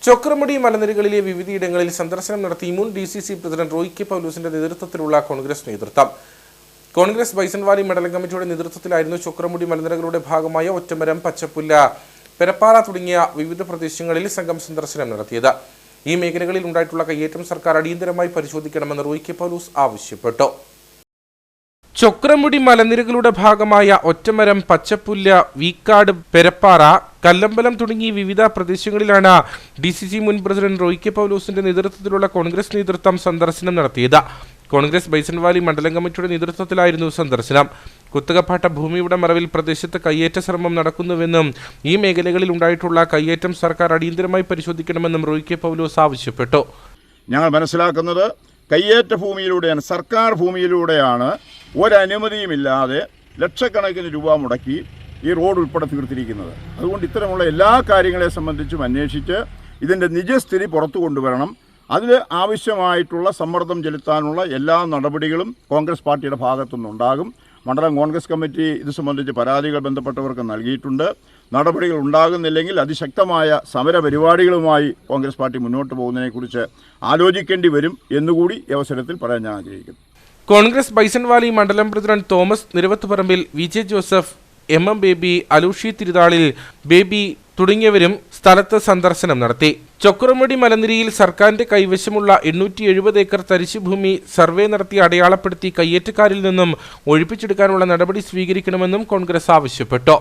ചൊക്രമുടി മലനിരകളിലെ വിവിധയിടങ്ങളിൽ സന്ദർശനം നടത്തി മുൻ DCC പ്രസിഡന്റ് റോയ് കെ പൗലോസിന്റെ നേതൃത്വത്തിലുള്ള കോൺഗ്രസ് നേതൃത്വം. കോൺഗ്രസ് ബൈസൺവാലി മണ്ഡലം കമ്മിറ്റിയുടെ നേതൃത്വത്തിലായിരുന്നു ചൊക്രമുടി മലനിരകളുടെ ഭാഗമായ ഒറ്റമരം, പച്ചപ്പുല്ല, പെരപ്പാറ തുടങ്ങിയ വിവിധ പ്രദേശങ്ങളിൽ സംഘം സന്ദർശനം നടത്തിയത്. ഈ മേഖലകളിൽ ഉണ്ടായിട്ടുള്ള കയ്യേറ്റം സർക്കാർ അടിയന്തരമായി പരിശോധിക്കണമെന്ന് റോയ് കെ പൗലോസ് ആവശ്യപ്പെട്ടു. ചൊക്രമുടി മലനിരകളുടെ ഭാഗമായ ഒറ്റമരം, പച്ചപ്പുല്ല, വീക്കാട്, പെരപ്പാറ, കല്ലമ്പലം തുടങ്ങി വിവിധ പ്രദേശങ്ങളിലാണ് DCC മുൻ പ്രസിഡന്റ് റോയ് കെ പൗലോസിന്റെ നേതൃത്വത്തിലുള്ള കോൺഗ്രസ് നേതൃത്വം സന്ദർശനം നടത്തിയത്. കോൺഗ്രസ് ബൈസൺവാലി മണ്ഡലം കമ്മിറ്റിയുടെ നേതൃത്വത്തിലായിരുന്നു സന്ദർശനം. കുത്തകപ്പാട്ട ഭൂമിയുടെ മറവിൽ പ്രദേശത്ത് കയ്യേറ്റ ശ്രമം നടക്കുന്നുവെന്നും ഈ മേഖലകളിൽ ഉണ്ടായിട്ടുള്ള കയ്യേറ്റം സർക്കാർ അടിയന്തരമായി പരിശോധിക്കണമെന്നും റോയ് കെ പൗലോസ് ആവശ്യപ്പെട്ടു. ഞങ്ങൾ മനസ്സിലാക്കുന്നത് കയ്യേറ്റ ഭൂമിയിലൂടെയാണ്, സർക്കാർ ഭൂമിയിലൂടെയാണ് ഒരനുമതിയുമില്ലാതെ ലക്ഷക്കണക്കിന് രൂപ മുടക്കി ഈ റോഡ് ഉൾപ്പെടെ തീർത്തിരിക്കുന്നത്. അതുകൊണ്ട് ഇത്തരമുള്ള എല്ലാ കാര്യങ്ങളെ സംബന്ധിച്ചും അന്വേഷിച്ച് ഇതിൻ്റെ നിജസ്ഥിതി പുറത്തു കൊണ്ടുവരണം. അതിൽ ആവശ്യമായിട്ടുള്ള സമ്മർദ്ദം ചെലുത്താനുള്ള എല്ലാ നടപടികളും കോൺഗ്രസ് പാർട്ടിയുടെ ഭാഗത്തുനിന്നുണ്ടാകും. മണ്ഡലം കോൺഗ്രസ് കമ്മിറ്റി ഇത് സംബന്ധിച്ച് പരാതികൾ ബന്ധപ്പെട്ടവർക്ക് നൽകിയിട്ടുണ്ട്. നടപടികൾ ഉണ്ടാകുന്നില്ലെങ്കിൽ അതിശക്തമായ സമര പരിപാടികളുമായി കോൺഗ്രസ് പാർട്ടി മുന്നോട്ട് പോകുന്നതിനെക്കുറിച്ച് ആലോചിക്കേണ്ടി വരും എന്നുകൂടി ഈ അവസരത്തിൽ പറയാൻ ഞാൻ ആഗ്രഹിക്കുന്നു. കോൺഗ്രസ് ബൈസൺവാലി മണ്ഡലം president Thomas Niravathuparambil, VJ Joseph, MM Baby, Aloshy Thiruthalil Baby തുടങ്ങിയവരും സ്ഥലത്ത് സന്ദർശനം നടത്തി. ചൊക്രമുടി മലനിരയിൽ സർക്കാരിന്റെ കൈവശമുള്ള 870 ഏക്കർ തരിശുഭൂമി സർവേ നടത്തി അടയാളപ്പെടുത്തി കയ്യേറ്റക്കാരിൽ നിന്നും ഒഴിപ്പിച്ചെടുക്കാനുള്ള നടപടി സ്വീകരിക്കണമെന്നും കോൺഗ്രസ് ആവശ്യപ്പെട്ടു.